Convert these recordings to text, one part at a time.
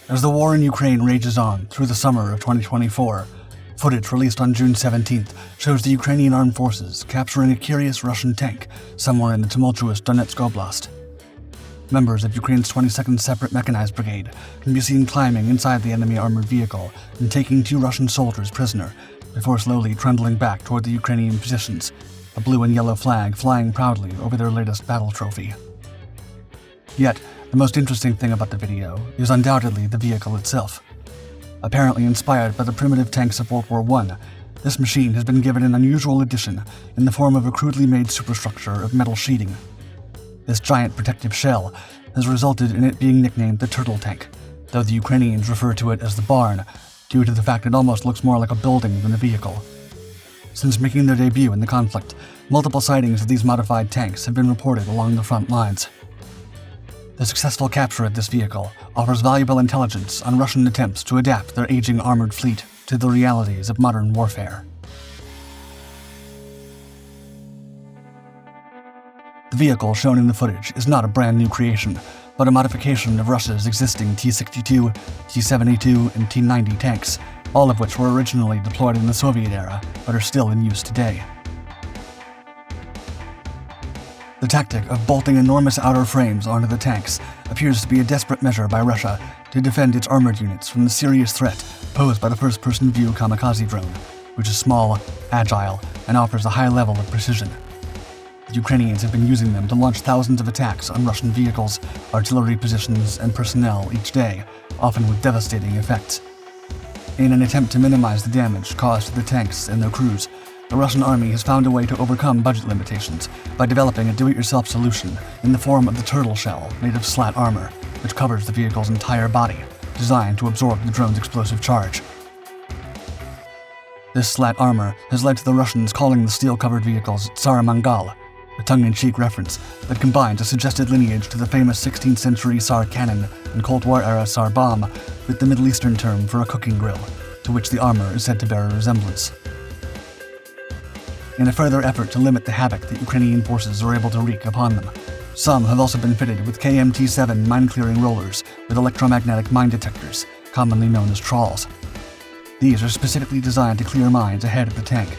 As the war in Ukraine rages on through the summer of 2024, footage released on June 17th shows the Ukrainian Armed Forces capturing a curious Russian tank somewhere in the tumultuous Donetsk Oblast. Members of Ukraine's 22nd Separate Mechanized Brigade can be seen climbing inside the enemy armored vehicle and taking 2 Russian soldiers prisoner before slowly trundling back toward the Ukrainian positions, a blue and yellow flag flying proudly over their latest battle trophy. Yet, the most interesting thing about the video is undoubtedly the vehicle itself. Apparently inspired by the primitive tanks of World War I, this machine has been given an unusual addition in the form of a crudely made superstructure of metal sheeting. This giant protective shell has resulted in it being nicknamed the Turtle Tank, though the Ukrainians refer to it as the Barn, due to the fact it almost looks more like a building than a vehicle. Since making their debut in the conflict, multiple sightings of these modified tanks have been reported along the front lines. The successful capture of this vehicle offers valuable intelligence on Russian attempts to adapt their aging armored fleet to the realities of modern warfare. The vehicle shown in the footage is not a brand new creation, but a modification of Russia's existing T-62, T-72, and T-90 tanks, all of which were originally deployed in the Soviet era, but are still in use today. The tactic of bolting enormous outer frames onto the tanks appears to be a desperate measure by Russia to defend its armored units from the serious threat posed by the first-person view kamikaze drone, which is small, agile, and offers a high level of precision. The Ukrainians have been using them to launch thousands of attacks on Russian vehicles, artillery positions, and personnel each day, often with devastating effects. In an attempt to minimize the damage caused to the tanks and their crews, the Russian army has found a way to overcome budget limitations by developing a do-it-yourself solution in the form of the turtle shell made of slat armor, which covers the vehicle's entire body, designed to absorb the drone's explosive charge. This slat armor has led to the Russians calling the steel-covered vehicles Tsar Mangal, a tongue-in-cheek reference that combines a suggested lineage to the famous 16th century Tsar cannon and Cold War-era Tsar bomb with the Middle Eastern term for a cooking grill, to which the armor is said to bear a resemblance. In a further effort to limit the havoc that Ukrainian forces are able to wreak upon them, some have also been fitted with KMT-7 mine-clearing rollers with electromagnetic mine detectors, commonly known as trawls. These are specifically designed to clear mines ahead of the tank,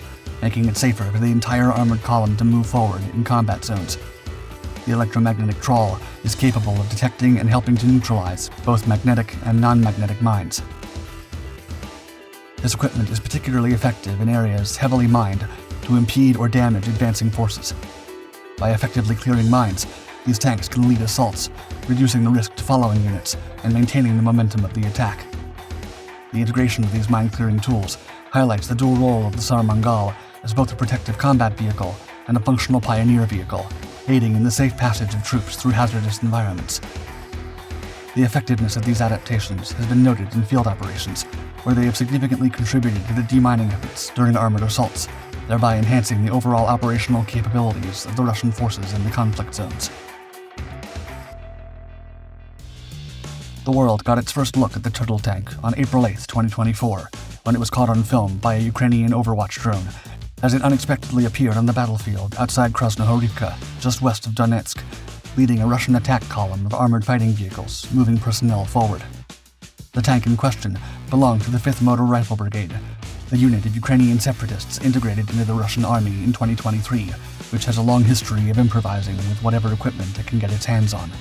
making it safer for the entire armored column to move forward in combat zones. The electromagnetic trawl is capable of detecting and helping to neutralize both magnetic and non-magnetic mines. This equipment is particularly effective in areas heavily mined to impede or damage advancing forces. By effectively clearing mines, these tanks can lead assaults, reducing the risk to following units and maintaining the momentum of the attack. The integration of these mine-clearing tools highlights the dual role of the Tsar Mangal as both a protective combat vehicle and a functional pioneer vehicle, aiding in the safe passage of troops through hazardous environments. The effectiveness of these adaptations has been noted in field operations, where they have significantly contributed to the demining efforts during armored assaults, thereby enhancing the overall operational capabilities of the Russian forces in the conflict zones. The world got its first look at the Turtle Tank on April 8, 2024, when it was caught on film by a Ukrainian Overwatch drone, as it unexpectedly appeared on the battlefield outside Krasnohorivka, just west of Donetsk, leading a Russian attack column of armored fighting vehicles moving personnel forward. The tank in question belonged to the 5th Motor Rifle Brigade, a unit of Ukrainian separatists integrated into the Russian army in 2023, which has a long history of improvising with whatever equipment it can get its hands on.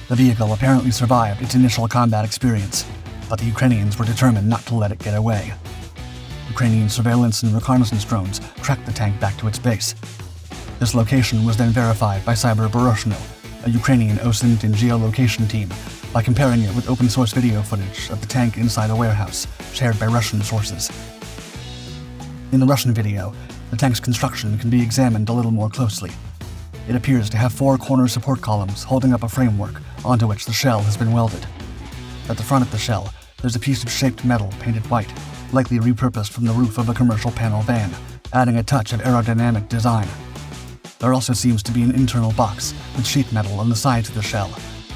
The vehicle apparently survived its initial combat experience, but the Ukrainians were determined not to let it get away. Ukrainian surveillance and reconnaissance drones tracked the tank back to its base. This location was then verified by Cyber Boroshno, a Ukrainian OSINT and geolocation team, by comparing it with open-source video footage of the tank inside a warehouse, shared by Russian sources. In the Russian video, the tank's construction can be examined a little more closely. It appears to have 4 corner support columns holding up a framework onto which the shell has been welded. At the front of the shell, there's a piece of shaped metal painted white, likely repurposed from the roof of a commercial panel van, adding a touch of aerodynamic design. There also seems to be an internal box with sheet metal on the sides of the shell,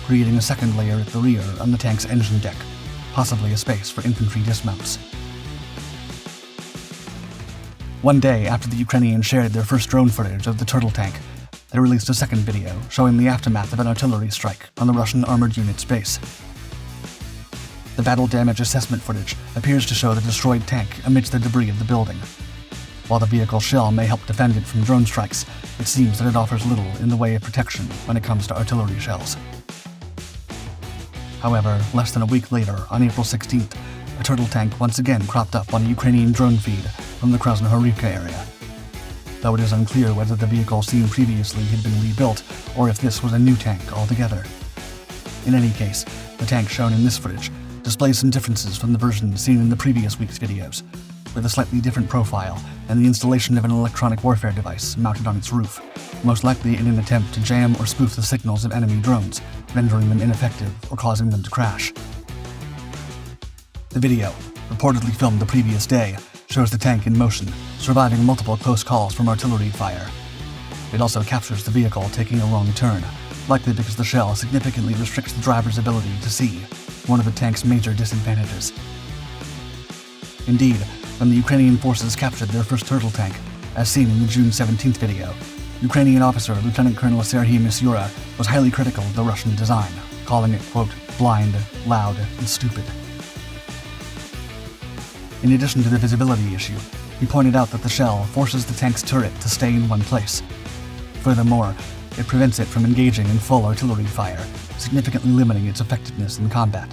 creating a second layer at the rear on the tank's engine deck, possibly a space for infantry dismounts. One day after the Ukrainians shared their first drone footage of the Turtle Tank, they released a second video showing the aftermath of an artillery strike on the Russian armored unit's base. The battle damage assessment footage appears to show the destroyed tank amidst the debris of the building. While the vehicle's shell may help defend it from drone strikes, it seems that it offers little in the way of protection when it comes to artillery shells. However, less than a week later, on April 16th, a turtle tank once again cropped up on a Ukrainian drone feed from the Krasnohorivka area. Though it is unclear whether the vehicle seen previously had been rebuilt or if this was a new tank altogether. In any case, the tank shown in this footage displays some differences from the version seen in the previous week's videos, with a slightly different profile and the installation of an electronic warfare device mounted on its roof, most likely in an attempt to jam or spoof the signals of enemy drones, rendering them ineffective or causing them to crash. The video, reportedly filmed the previous day, shows the tank in motion, surviving multiple close calls from artillery fire. It also captures the vehicle taking a wrong turn, likely because the shell significantly restricts the driver's ability to see, one of the tank's major disadvantages. Indeed, when the Ukrainian forces captured their first turtle tank, as seen in the June 17th video, Ukrainian officer Lieutenant Colonel Serhiy Misyura was highly critical of the Russian design, calling it, quote, blind, loud, and stupid. In addition to the visibility issue, he pointed out that the shell forces the tank's turret to stay in one place. Furthermore, it prevents it from engaging in full artillery fire, significantly limiting its effectiveness in combat.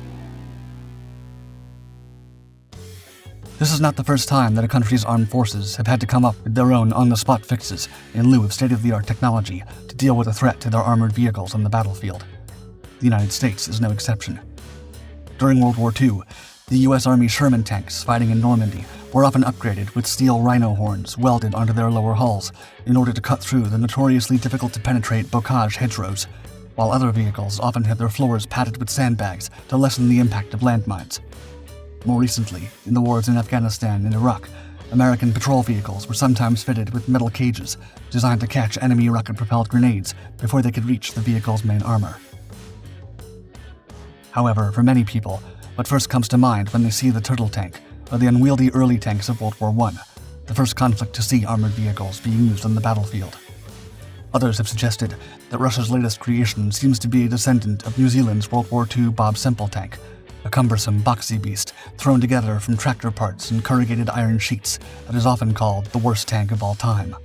This is not the first time that a country's armed forces have had to come up with their own on-the-spot fixes in lieu of state-of-the-art technology to deal with a threat to their armored vehicles on the battlefield. The United States is no exception. During World War II, the U.S. Army Sherman tanks fighting in Normandy were often upgraded with steel rhino horns welded onto their lower hulls in order to cut through the notoriously difficult-to-penetrate bocage hedgerows, while other vehicles often had their floors padded with sandbags to lessen the impact of landmines. More recently, in the wars in Afghanistan and Iraq, American patrol vehicles were sometimes fitted with metal cages designed to catch enemy rocket-propelled grenades before they could reach the vehicle's main armor. However, for many people, what first comes to mind when they see the turtle tank are the unwieldy early tanks of World War I, the first conflict to see armored vehicles being used on the battlefield. Others have suggested that Russia's latest creation seems to be a descendant of New Zealand's World War II Bob Semple tank, a cumbersome, boxy beast thrown together from tractor parts and corrugated iron sheets that is often called the worst tank of all time.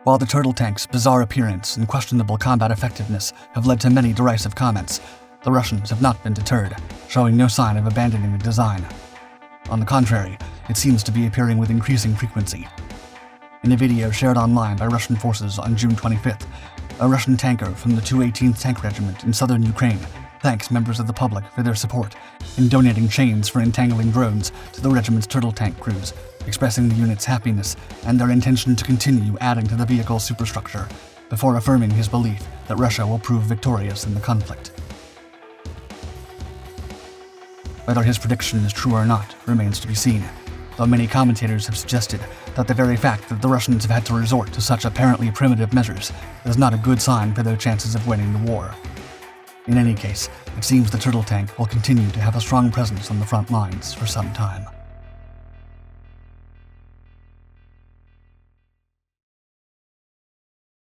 While the turtle tank's bizarre appearance and questionable combat effectiveness have led to many derisive comments, the Russians have not been deterred, showing no sign of abandoning the design. On the contrary, it seems to be appearing with increasing frequency. In a video shared online by Russian forces on June 25th, a Russian tanker from the 218th Tank Regiment in southern Ukraine thanks members of the public for their support in donating chains for entangling drones to the regiment's turtle tank crews, expressing the unit's happiness and their intention to continue adding to the vehicle's superstructure, before affirming his belief that Russia will prove victorious in the conflict. Whether his prediction is true or not remains to be seen, though many commentators have suggested that the very fact that the Russians have had to resort to such apparently primitive measures is not a good sign for their chances of winning the war. In any case, it seems the turtle tank will continue to have a strong presence on the front lines for some time.